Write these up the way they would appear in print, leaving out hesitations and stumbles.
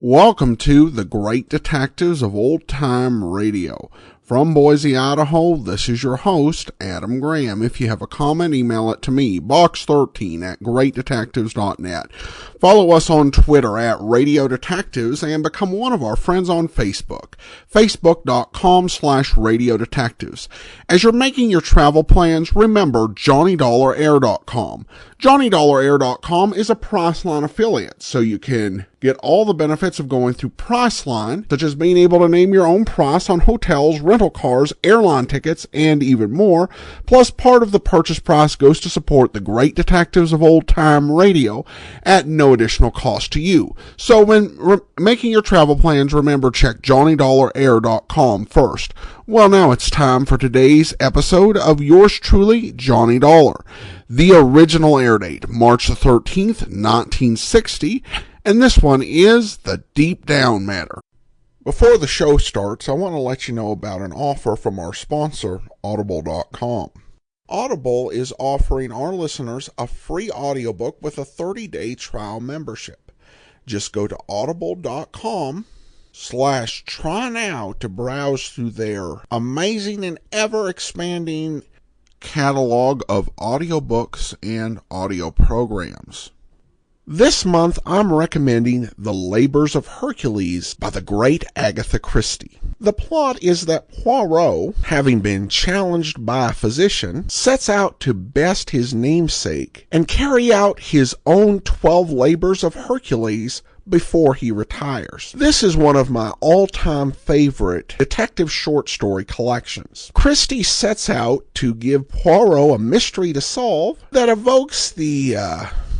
Welcome to the Great Detectives of Old Time Radio. From Boise, Idaho, this is your host, Adam Graham. If you have a comment, email it to me, box13@greatdetectives.net. Follow us on Twitter at Radio Detectives and become one of our friends on Facebook, facebook.com/Radio Detectives. As you're making your travel plans, remember JohnnyDollarAir.com. JohnnyDollarAir.com is a Priceline affiliate, so you can get all the benefits of going through Priceline, such as being able to name your own price on hotels, rental cars, airline tickets, and even more. Plus, part of the purchase price goes to support the Great Detectives of Old Time Radio at no additional cost to you. So when making your travel plans, remember check JohnnyDollarAir.com first. Well, now it's time for today's episode of yours truly, Johnny Dollar. The original air date, March the 13th, 1960, and this one is the Deep Down Matter. Before the show starts, I want to let you know about an offer from our sponsor, Audible.com. Audible is offering our listeners a free audiobook with a 30-day trial membership. Just go to audible.com/try-now to browse through their amazing and ever-expanding catalog of audiobooks and audio programs. This month, I'm recommending The Labors of Hercules by the great Agatha Christie. The plot is that Poirot, having been challenged by a physician, sets out to best his namesake and carry out his own 12 labors of Hercules before he retires. This is one of my all-time favorite detective short story collections. Christie sets out to give Poirot a mystery to solve that evokes the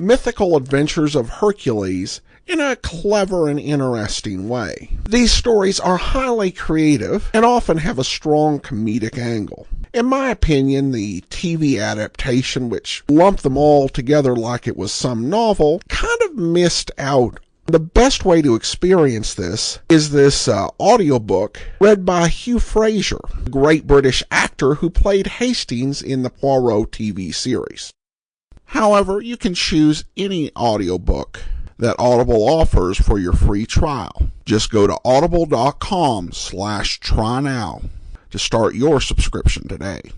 mythical adventures of Hercules in a clever and interesting way. These stories are highly creative and often have a strong comedic angle. In my opinion, the TV adaptation, which lumped them all together like it was some novel, kind of missed out. The best way to experience this is this audiobook read by Hugh Fraser, the great British actor who played Hastings in the Poirot TV series. However, you can choose any audiobook that Audible offers for your free trial. Just go to audible.com/try-now to start your subscription today.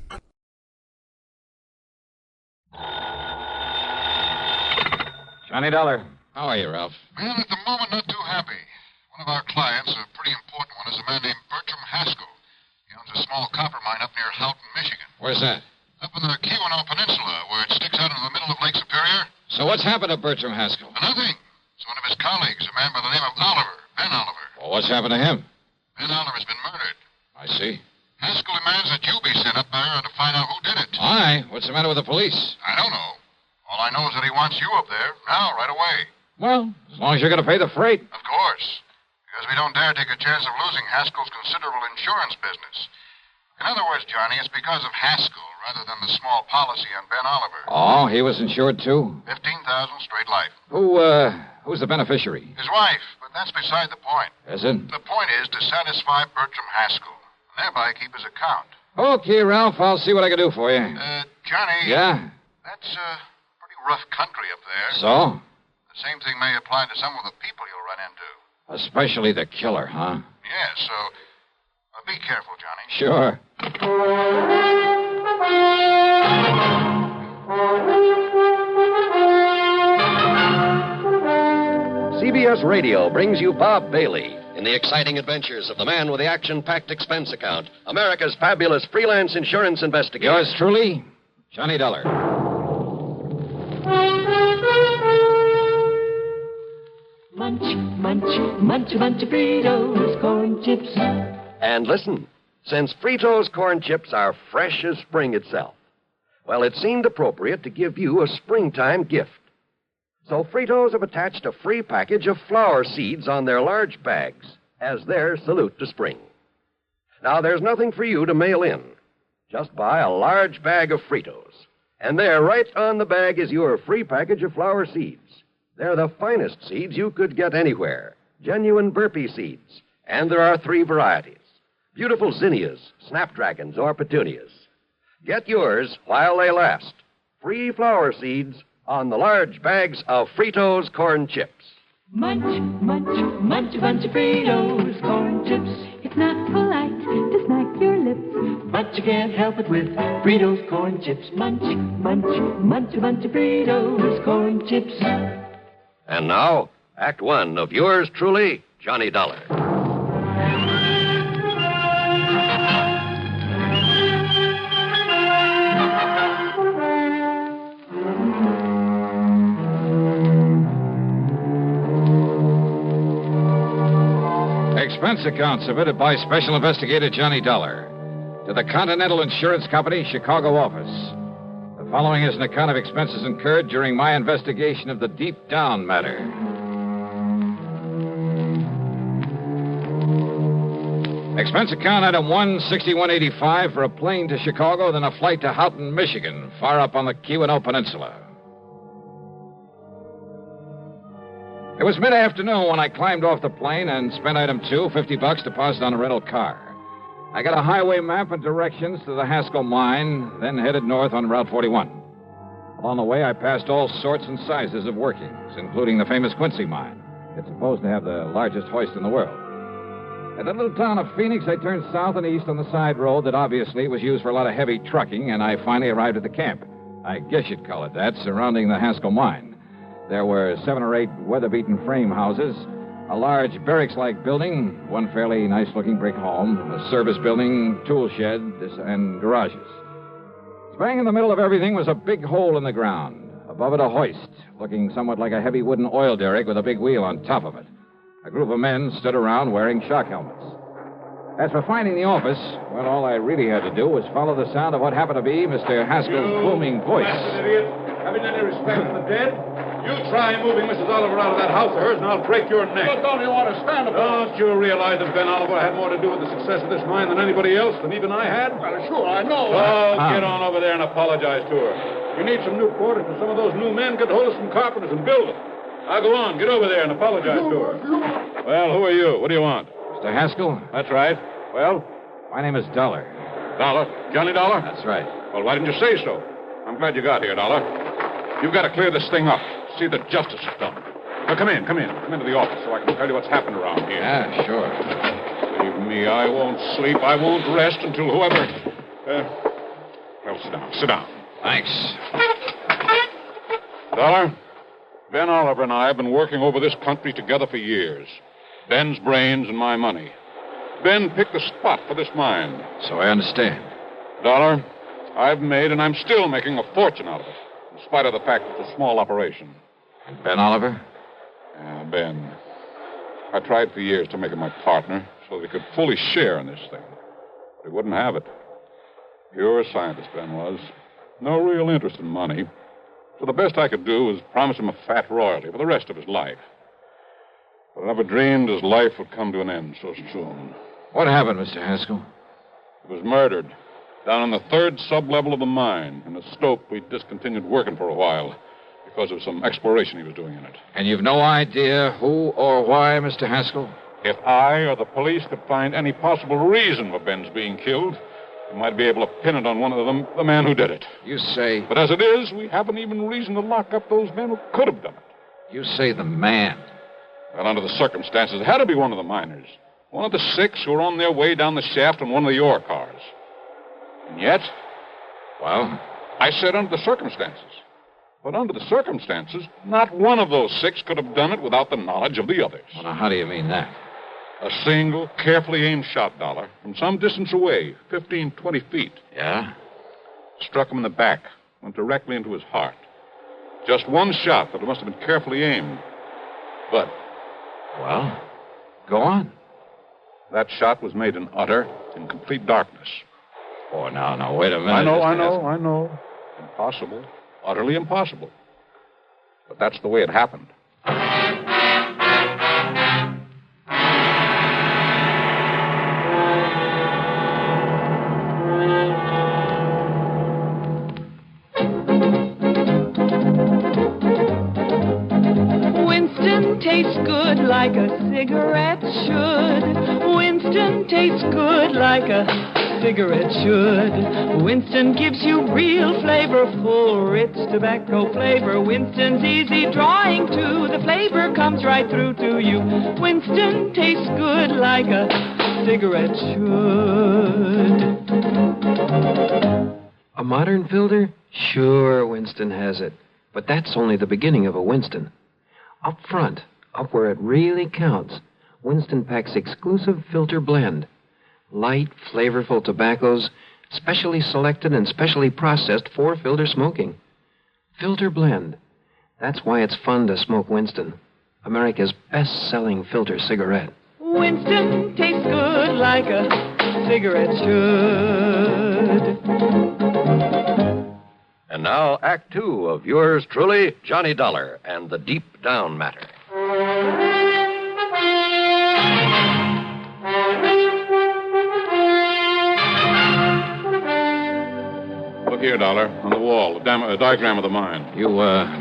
Johnny Dollar. How are you, Ralph? Well, at the moment, not too happy. One of our clients, a pretty important one, is a man named Bertram Haskell. He owns a small copper mine up near Houghton, Michigan. Where's that? Up in the Keweenaw Peninsula, where it sticks out in the middle of Lake Superior. So what's happened to Bertram Haskell? Nothing. It's one of his colleagues, a man by the name of Oliver, Ben Oliver. Well, what's happened to him? Ben Oliver's been murdered. I see. Haskell demands that you be sent up there to find out who did it. Why? What's the matter with the police? I don't know. All I know is that he wants you up there, now, right away. Well, as long as you're going to pay the freight. Of course. Because we don't dare take a chance of losing Haskell's considerable insurance business. In other words, Johnny, it's because of Haskell rather than the small policy on Ben Oliver. Oh, he was insured too? 15,000 straight life. Who's the beneficiary? His wife, but that's beside the point. Is it? The point is to satisfy Bertram Haskell, and thereby keep his account. Okay, Ralph, I'll see what I can do for you. Johnny. Yeah? That's pretty rough country up there. So? The same thing may apply to some of the people you'll run into. Especially the killer, huh? Yeah, so be careful, Johnny. Sure. CBS Radio brings you Bob Bailey in the exciting adventures of the man with the action-packed expense account, America's fabulous freelance insurance investigator. Yours truly, Johnny Dollar. Munch, munch, munch, munch Fritos, corn chips. And listen, since Fritos corn chips are fresh as spring itself, well, it seemed appropriate to give you a springtime gift. So Fritos have attached a free package of flower seeds on their large bags as their salute to spring. Now, there's nothing for you to mail in. Just buy a large bag of Fritos. And there, right on the bag, is your free package of flower seeds. They're the finest seeds you could get anywhere. Genuine burpee seeds. And there are 3 varieties. Beautiful zinnias, snapdragons, or petunias. Get yours while they last. Free flower seeds on the large bags of Fritos corn chips. Munch, munch, munch a bunch of Fritos, corn chips. It's not polite to smack your lips, but you can't help it with Fritos corn chips. Munch, munch, munch a bunch of Fritos, corn chips. And now, Act One of yours truly, Johnny Dollar. Expense account submitted by Special Investigator Johnny Dollar to the Continental Insurance Company, Chicago office. The following is an account of expenses incurred during my investigation of the Deep Down matter. Expense account item 16185 for a plane to Chicago, then a flight to Houghton, Michigan, far up on the Keweenaw Peninsula. It was mid-afternoon when I climbed off the plane and spent item 2, $50 deposit on a rental car. I got a highway map and directions to the Haskell mine, then headed north on Route 41. Along the way, I passed all sorts and sizes of workings, including the famous Quincy mine. It's supposed to have the largest hoist in the world. At the little town of Phoenix, I turned south and east on the side road that obviously was used for a lot of heavy trucking, and I finally arrived at the camp. I guess you'd call it that, surrounding the Haskell mine. There were 7 or 8 weather-beaten frame houses, a large barracks-like building, one fairly nice-looking brick home, a service building, tool shed, and garages. Bang in the middle of everything was a big hole in the ground. Above it, a hoist, looking somewhat like a heavy wooden oil derrick with a big wheel on top of it. A group of men stood around wearing shock helmets. As for finding the office, well, all I really had to do was follow the sound of what happened to be Mr. Haskell's booming voice. Bastard idiot. Having any respect for the dead? You try moving Mrs. Oliver out of that house of hers, and I'll break your neck. But don't you understand about Don't you realize that Ben Oliver had more to do with the success of this mine than anybody else, than even I had? Well, sure, I know. Oh, get on over there and apologize to her. You need some new quarters for some of those new men. Get hold of some carpenters and build them. Now go on, get over there and apologize to her. Well, who are you? What do you want? Mr. Haskell? That's right. Well? My name is Dollar. Dollar? Johnny Dollar? That's right. Well, why didn't you say so? I'm glad you got here, Dollar. You've got to clear this thing up. See that justice is done. Now, come in. Come into the office so I can tell you what's happened around here. Yeah, sure. Believe me, I won't sleep. I won't rest until whoever... well, sit down. Thanks. Dollar, Ben Oliver and I have been working over this country together for years. Ben's brains and my money. Ben picked the spot for this mine. So I understand. Dollar, I've made and I'm still making a fortune out of it, in spite of the fact that it's a small operation. And Ben Oliver? Yeah, Ben. I tried for years to make him my partner so that he could fully share in this thing. But he wouldn't have it. Pure scientist, Ben was. No real interest in money. So the best I could do was promise him a fat royalty for the rest of his life. But I never dreamed his life would come to an end so soon. What happened, Mr. Haskell? He was murdered down in the 3rd sub-level of the mine, in a stope we'd discontinued working for a while because of some exploration he was doing in it. And you've no idea who or why, Mr. Haskell? If I or the police could find any possible reason for Ben's being killed, we might be able to pin it on one of them, the man who did it. You say... But as it is, we haven't even reason to lock up those men who could have done it. You say the man. Well, under the circumstances, it had to be one of the miners. One of the 6 who were on their way down the shaft in one of the ore cars. And yet... Well? I said under the circumstances. But under the circumstances, not one of those 6 could have done it without the knowledge of the others. Well, now, how do you mean that? A single, carefully aimed shot, Dollar, from some distance away, 15, 20 feet. Yeah? Struck him in the back, went directly into his heart. Just one shot, but it must have been carefully aimed. But... Well, go on. That shot was made in utter and complete darkness. Oh, now, wait a minute. I know. Impossible. Utterly impossible. But that's the way it happened. Winston tastes good like a cigarette should. Winston tastes good like a cigarette should. Winston gives you real flavorful, rich tobacco flavor. Winston's easy drawing too. The flavor comes right through to you. Winston tastes good like a cigarette should. A modern filter? Sure, Winston has it. But that's only the beginning of a Winston. Up front, up where it really counts, Winston packs exclusive filter blend. Light, flavorful tobaccos, specially selected and specially processed for filter smoking. Filter blend. That's why it's fun to smoke Winston, America's best-selling filter cigarette. Winston tastes good like a cigarette should. And now, Act Two of yours truly, Johnny Dollar and the Deep Down Matter. Look here, Dollar, on the wall, a diagram of the mine. You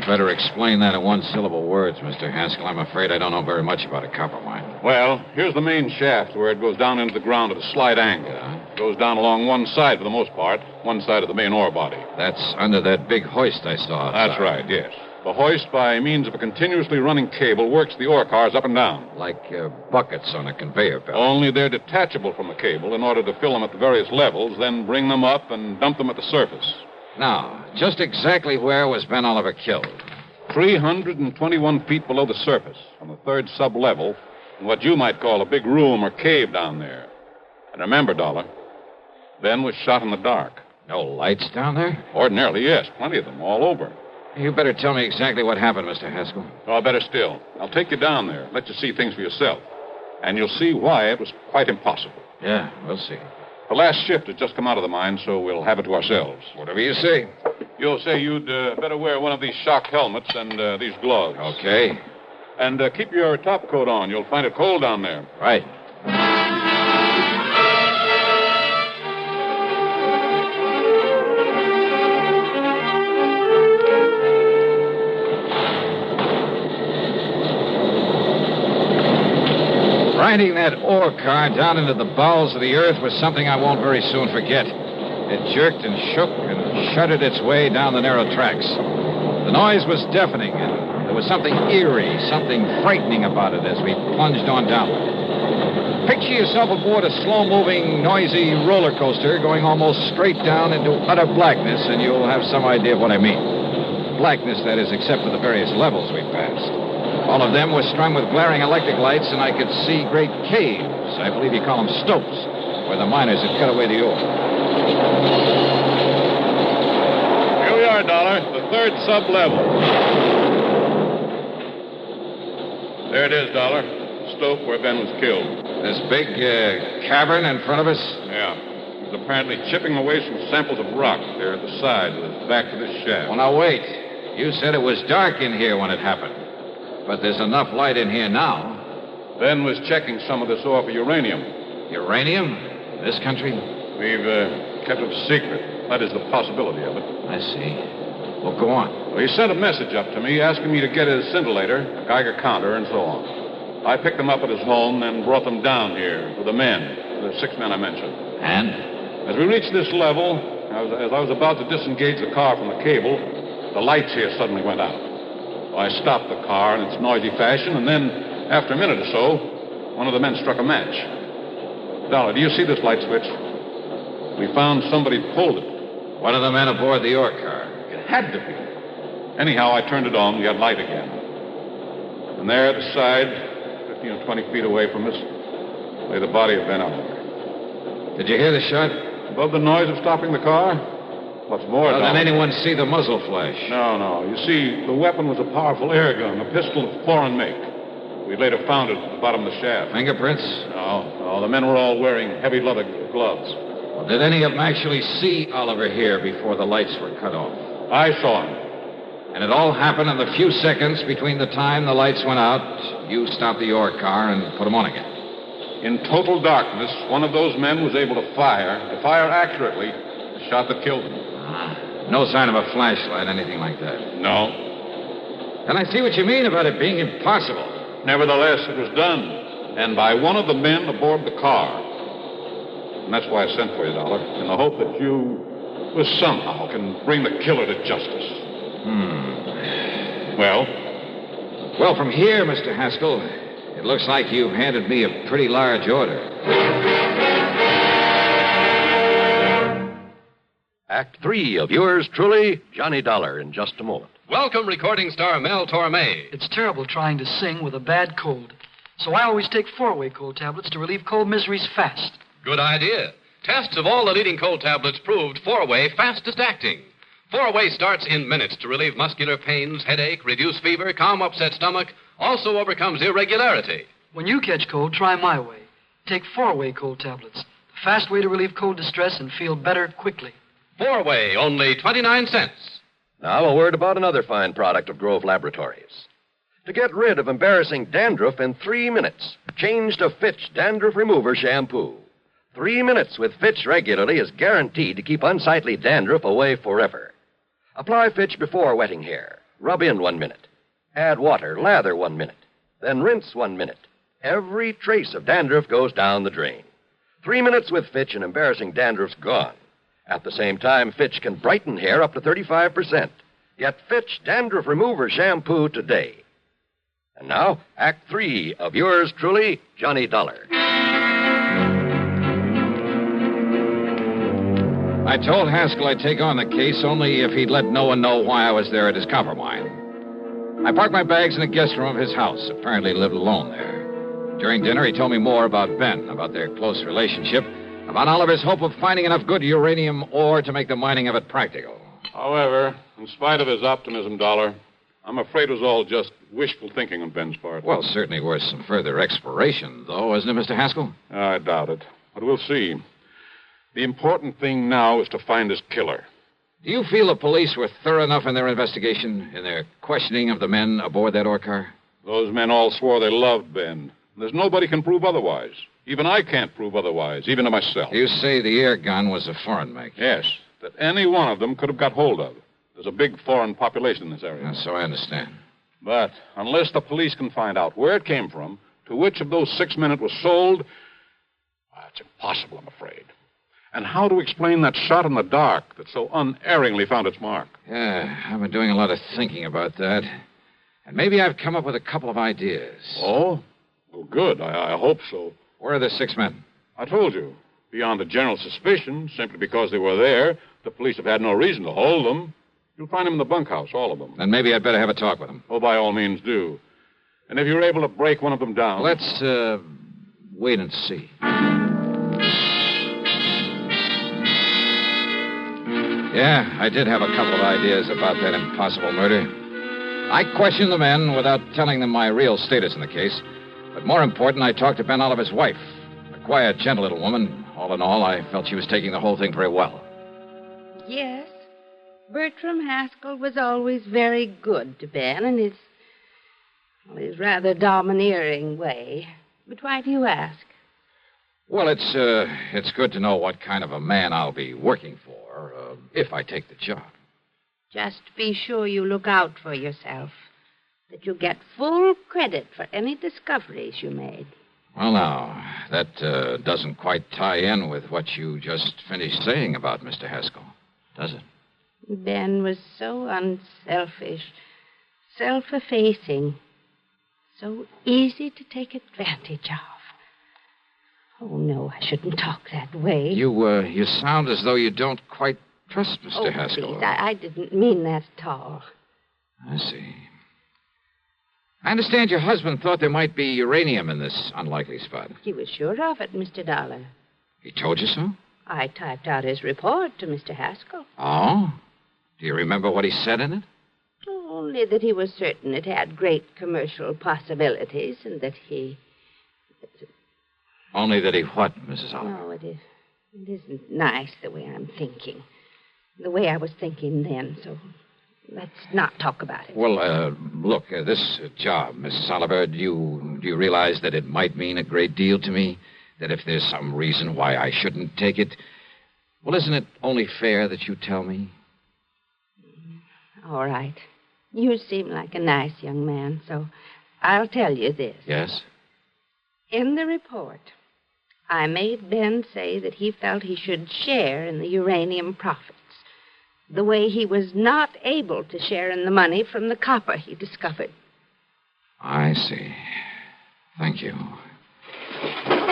better explain that in one-syllable words, Mr. Haskell. I'm afraid I don't know very much about a copper mine. Well, here's the main shaft where it goes down into the ground at a slight angle. It goes down along one side for the most part, one side of the main ore body. That's under that big hoist I saw outside. That's right, yes. The hoist, by means of a continuously running cable, works the ore cars up and down. Like buckets on a conveyor belt. Only they're detachable from the cable in order to fill them at the various levels, then bring them up and dump them at the surface. Now, just exactly where was Ben Oliver killed? 321 feet below the surface, on the third sub-level, in what you might call a big room or cave down there. And remember, Dollar, Ben was shot in the dark. No lights down there? Ordinarily, yes. Plenty of them, all over. You better tell me exactly what happened, Mr. Haskell. Oh, better still. I'll take you down there, let you see things for yourself. And you'll see why it was quite impossible. Yeah, we'll see. The last shift has just come out of the mine, so we'll have it to ourselves. Whatever you say. You'll say you'd better wear one of these shock helmets and these gloves. Okay. And keep your top coat on. You'll find it cold down there. Right. Riding that ore car down into the bowels of the earth was something I won't very soon forget. It jerked and shook and shuddered its way down the narrow tracks. The noise was deafening, and there was something eerie, something frightening about it as we plunged on downward. Picture yourself aboard a slow-moving, noisy roller coaster going almost straight down into utter blackness, and you'll have some idea of what I mean. Blackness, that is, except for the various levels we passed. All of them were strung with glaring electric lights, and I could see great caves. I believe you call them stopes, where the miners had cut away the ore. Here we are, Dollar, the third sub-level. There it is, Dollar. The stope where Ben was killed. This big cavern in front of us? Yeah. He was apparently chipping away some samples of rock there at the side with his back to this shaft. Well, now, wait. You said it was dark in here when it happened. But there's enough light in here now. Ben was checking some of this ore for uranium. Uranium? In this country? We've kept it a secret. That is the possibility of it. I see. Well, go on. Well, he sent a message up to me asking me to get his scintillator, a Geiger counter, and so on. I picked them up at his home and brought them down here with the men, the 6 men I mentioned. And? As we reached this level, as I was about to disengage the car from the cable, the lights here suddenly went out. I stopped the car in its noisy fashion, and then, after a minute or so, one of the men struck a match. Dollar, do you see this light switch? We found somebody pulled it. One of the men aboard the ore car. It had to be. Anyhow, I turned it on. We had light again. And there at the side, 15 or 20 feet away from us, lay the body of Ben Oliver. Did you hear the shot? Above the noise of stopping the car? What's more, Well, did anyone see the muzzle flash? No. You see, the weapon was a powerful air gun, a pistol of foreign make. We later found it at the bottom of the shaft. Fingerprints? No. The men were all wearing heavy leather gloves. Well, did any of them actually see Oliver here before the lights were cut off? I saw him. And it all happened in the few seconds between the time the lights went out, you stopped the ore car and put them on again. In total darkness, one of those men was able to fire accurately, the shot that killed him. No sign of a flashlight, anything like that? No. Then I see what you mean about it being impossible. Nevertheless, it was done. And by one of the men aboard the car. And that's why I sent for you, Dollar, in the hope that you, well, somehow can bring the killer to justice. Well? Well, from here, Mr. Haskell, it looks like you've handed me a pretty large order. Act 3 of yours truly, Johnny Dollar, in just a moment. Welcome, recording star Mel Torme. It's terrible trying to sing with a bad cold. So I always take 4-way cold tablets to relieve cold miseries fast. Good idea. Tests of all the leading cold tablets proved 4-way fastest acting. 4-way starts in minutes to relieve muscular pains, headache, reduce fever, calm upset stomach, also overcomes irregularity. When you catch cold, try my way. Take 4-way cold tablets. The fast way to relieve cold distress and feel better quickly. 4-way, only 29 cents. Now, a word about another fine product of Grove Laboratories. To get rid of embarrassing dandruff in 3 minutes, change to Fitch Dandruff Remover Shampoo. 3 minutes with Fitch regularly is guaranteed to keep unsightly dandruff away forever. Apply Fitch before wetting hair. Rub in 1 minute. Add water, lather 1 minute. Then rinse 1 minute. Every trace of dandruff goes down the drain. 3 minutes with Fitch and embarrassing dandruff's gone. At the same time, Fitch can brighten hair up to 35%. Get Fitch Dandruff Remover Shampoo today. And now, Act 3 of yours truly, Johnny Dollar. I told Haskell I'd take on the case only if he'd let no one know why I was there at his copper mine. I parked my bags in the guest room of his house. Apparently he lived alone there. During dinner, he told me more about Ben, about their close relationship, about Oliver's hope of finding enough good uranium ore to make the mining of it practical. However, in spite of his optimism, Dollar, I'm afraid it was all just wishful thinking on Ben's part. Well, certainly worth some further exploration, though, isn't it, Mr. Haskell? I doubt it. But we'll see. The important thing now is to find his killer. Do you feel the police were thorough enough in their investigation, in their questioning of the men aboard that ore car? Those men all swore they loved Ben. There's nobody can prove otherwise. Even I can't prove otherwise, even to myself. You say the air gun was a foreign make? Yes, that any one of them could have got hold of. There's a big foreign population in this area. So I understand. But unless the police can find out where it came from, to which of those 6 men it was sold, it's impossible, I'm afraid. And how to explain that shot in the dark that so unerringly found its mark? Yeah, I've been doing a lot of thinking about that. And maybe I've come up with a couple of ideas. Oh? Well, good. I hope so. Where are the 6 men? I told you. Beyond a general suspicion, simply because they were there, the police have had no reason to hold them. You'll find them in the bunkhouse, all of them. Then maybe I'd better have a talk with them. Oh, by all means, do. And if you're able to break one of them down... Let's, wait and see. Yeah, I did have a couple of ideas about that impossible murder. I questioned the men without telling them my real status in the case. But more important, I talked to Ben Oliver's wife. A quiet, gentle little woman. All in all, I felt she was taking the whole thing very well. Yes. Bertram Haskell was always very good to Ben in his rather domineering way. But why do you ask? Well, it's good to know what kind of a man I'll be working for, if I take the job. Just be sure you look out for yourself. That you get full credit for any discoveries you made. Well, now, that doesn't quite tie in with what you just finished saying about Mr. Haskell, does it? Ben was so unselfish, self-effacing, so easy to take advantage of. Oh, no, I shouldn't talk that way. You sound as though you don't quite trust Mr. Haskell. Please, I didn't mean that at all. I see. I understand your husband thought there might be uranium in this unlikely spot. He was sure of it, Mr. Dollar. He told you so? I typed out his report to Mr. Haskell. Oh? Do you remember what he said in it? Only that he was certain it had great commercial possibilities and that he... Only that he what, Mrs. Oliver? No, it isn't nice the way I'm thinking. The way I was thinking then, so let's not talk about it. Well, look, this job, Mrs. Oliver, do you realize that it might mean a great deal to me? That if there's some reason why I shouldn't take it, well, isn't it only fair that you tell me? All right. You seem like a nice young man, so I'll tell you this. Yes? In the report, I made Ben say that he felt he should share in the uranium profits, the way he was not able to share in the money from the copper he discovered. I see. Thank you.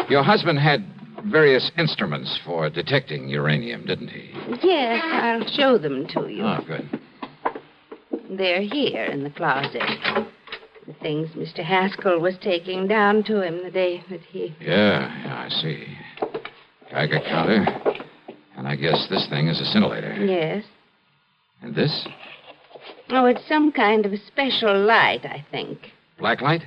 Your husband had various instruments for detecting uranium, didn't he? Yes, I'll show them to you. Oh, good. They're here in the closet. The things Mr. Haskell was taking down to him the day that he... Yeah, I see. Geiger counter. And I guess this thing is a scintillator. Yes. And this? Oh, it's some kind of a special light, I think. Black light?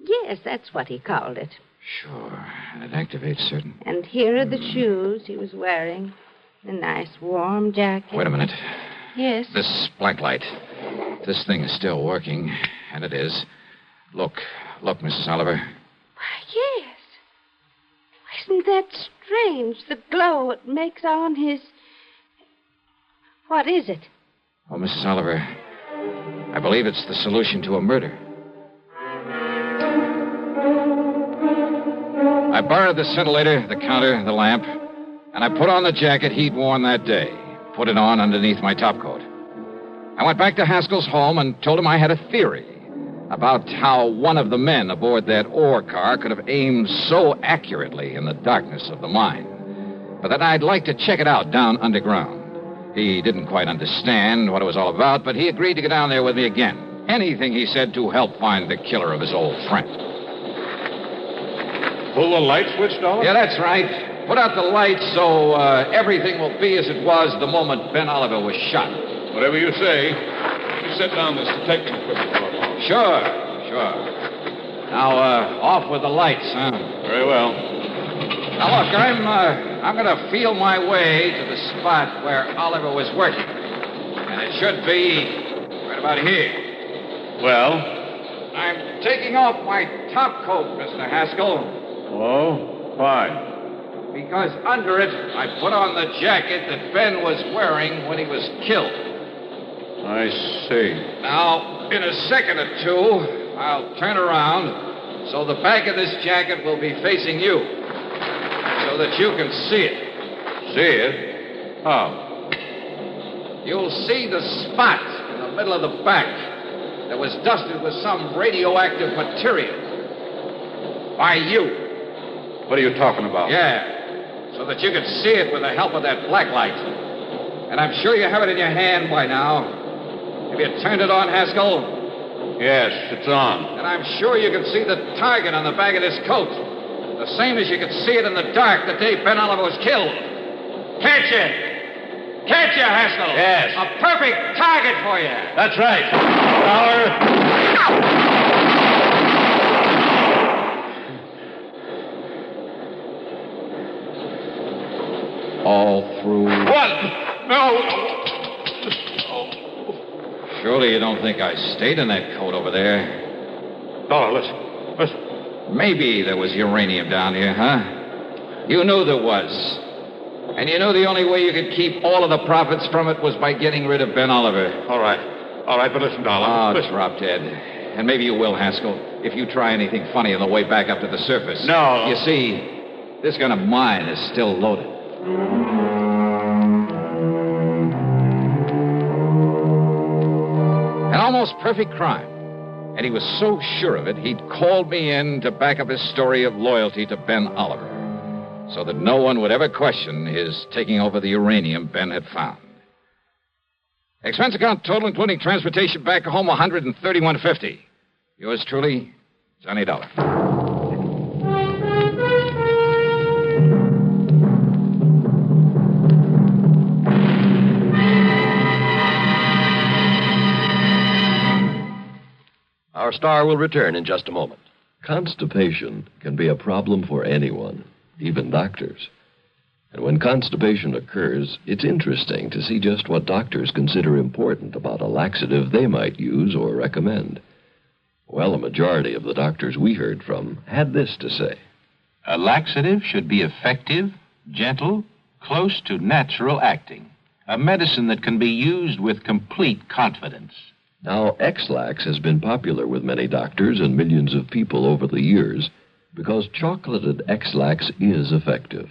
Yes, that's what he called it. Sure. And it activates certain... And here are the shoes he was wearing. A nice warm jacket. Wait a minute. Yes? This black light. This thing is still working. And it is. Look, Mrs. Oliver. Why, yes. Isn't that strange, the glow it makes on his... What is it? Oh, Mrs. Oliver, I believe it's the solution to a murder. I borrowed the scintillator, the counter, the lamp, and I put on the jacket he'd worn that day. Put it on underneath my topcoat. I went back to Haskell's home and told him I had a theory about how one of the men aboard that ore car could have aimed so accurately in the darkness of the mine, but that I'd like to check it out down underground. He didn't quite understand what it was all about, but he agreed to go down there with me again. Anything, he said, to help find the killer of his old friend. Pull the light switch, Dollar? Yeah, that's right. Put out the lights so everything will be as it was the moment Ben Oliver was shot. Whatever you say. You set down this detecting equipment for a moment. Sure. Now, off with the lights, huh? Very well. Now, look, I'm going to feel my way to the spot where Oliver was working. And it should be right about here. Well? I'm taking off my top coat, Mr. Haskell. Oh, fine. Because under it, I put on the jacket that Ben was wearing when he was killed. I see. Now, in a second or two, I'll turn around so the back of this jacket will be facing you so that you can see it. See it? How? You'll see the spot in the middle of the back that was dusted with some radioactive material. By you. What are you talking about? Yeah, so that you can see it with the help of that black light. And I'm sure you have it in your hand by now. Have you turned it on, Haskell? Yes, it's on. And I'm sure you can see the target on the back of this coat. The same as you could see it in the dark the day Ben Oliver was killed. Can't you? Can't you, Haskell? Yes. A perfect target for you. That's right. Dollar. All through. What? No. Surely you don't think I stayed in that coat over there? Dollar, listen. Maybe there was uranium down here, huh? You knew there was. And you knew the only way you could keep all of the profits from it was by getting rid of Ben Oliver. All right, but listen, Dollar. Oh, listen. drop dead. And maybe you will, Haskell, if you try anything funny on the way back up to the surface. No. You see, this gun of mine is still loaded. An almost perfect crime. And he was so sure of it, he'd called me in to back up his story of loyalty to Ben Oliver, so that no one would ever question his taking over the uranium Ben had found. Expense account total, including transportation back home, $131.50. Yours truly, Johnny Dollar. Our star will return in just a moment. Constipation can be a problem for anyone, even doctors. And when constipation occurs, it's interesting to see just what doctors consider important about a laxative they might use or recommend. Well, a majority of the doctors we heard from had this to say. A laxative should be effective, gentle, close to natural acting. A medicine that can be used with complete confidence. Now, X-Lax has been popular with many doctors and millions of people over the years, Because chocolated X-Lax is effective.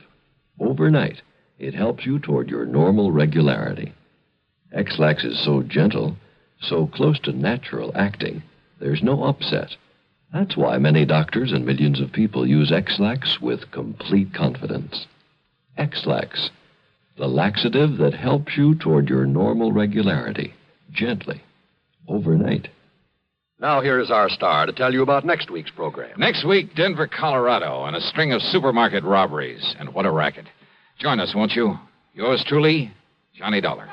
Overnight, it helps you toward your normal regularity. X-Lax is so gentle, so close to natural acting, there's no upset. That's why many doctors and millions of people use X-Lax with complete confidence. X-Lax, the laxative that helps you toward your normal regularity, gently, overnight. Now here is our star to tell you about next week's program. Next week, Denver, Colorado, and a string of supermarket robberies. And what a racket. Join us, won't you? Yours truly, Johnny Dollar.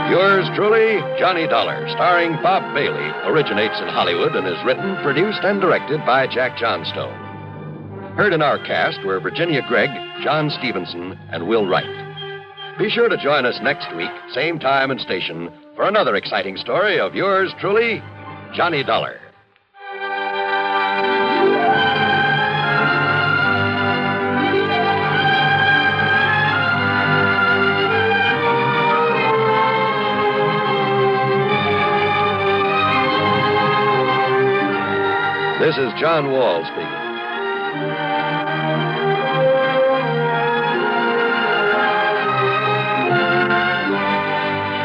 Yours truly, Johnny Dollar, starring Bob Bailey, originates in Hollywood and is written, produced, and directed by Jack Johnstone. Heard in our cast were Virginia Gregg, John Stevenson, and Will Wright. Be sure to join us next week, same time and station, for another exciting story of yours truly, Johnny Dollar. This is John Wall speaking.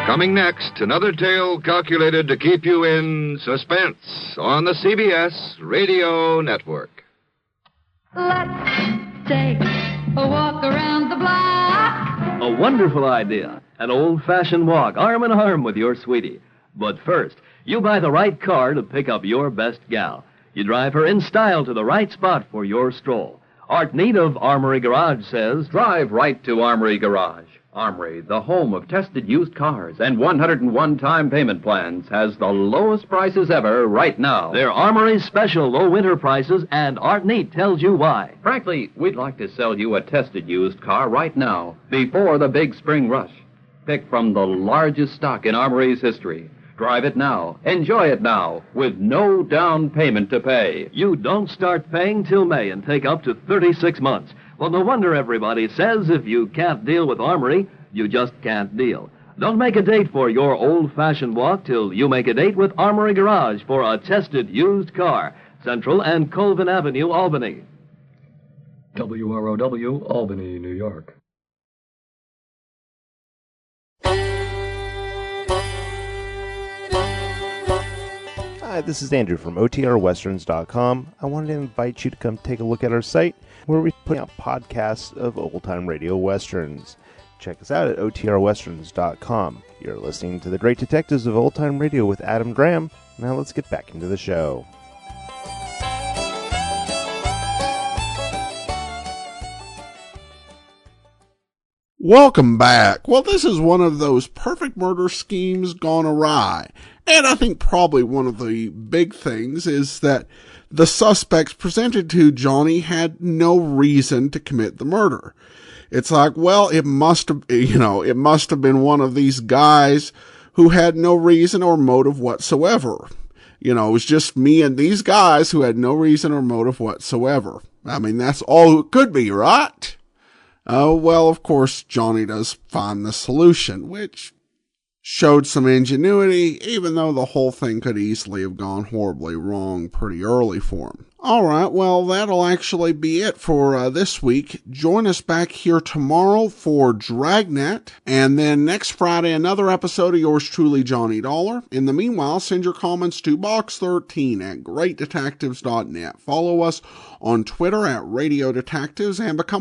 Coming next, another tale calculated to keep you in suspense on the CBS Radio Network. Let's take a walk around the block. A wonderful idea. An old-fashioned walk, arm in arm with your sweetie. But first, you buy the right car to pick up your best gal. You drive her in style to the right spot for your stroll. Art Neat of Armory Garage says, drive right to Armory Garage. Armory, the home of tested used cars and 101-time payment plans, has the lowest prices ever right now. They're Armory's special low winter prices, and Art Neat tells you why. Frankly, we'd like to sell you a tested used car right now, before the big spring rush. Pick from the largest stock in Armory's history. Drive it now. Enjoy it now, with no down payment to pay. You don't start paying till May and take up to 36 months. Well, no wonder everybody says if you can't deal with Armory, you just can't deal. Don't make a date for your old-fashioned walk till you make a date with Armory Garage for a tested used car. Central and Colvin Avenue, Albany. WROW, Albany, New York. Hi, this is Andrew from OTRWesterns.com. I wanted to invite you to come take a look at our site where we put out podcasts of old-time radio westerns. Check us out at OTRWesterns.com. You're listening to The Great Detectives of Old-Time Radio with Adam Graham. Now let's get back into the show. Welcome back. Well, this is one of those perfect murder schemes gone awry. And I think probably one of the big things is that the suspects presented to Johnny had no reason to commit the murder. It's like, well, it must have been one of these guys who had no reason or motive whatsoever. It was just me and these guys who had no reason or motive whatsoever. I mean, that's all it could be, right? Oh, well, of course, Johnny does find the solution, which showed some ingenuity, even though the whole thing could easily have gone horribly wrong pretty early for him. All right, well, that'll actually be it for this week. Join us back here tomorrow for Dragnet, and then next Friday, another episode of yours truly, Johnny Dollar. In the meanwhile, send your comments to box13 at greatdetectives.net. Follow us on Twitter at Radio Detectives, and become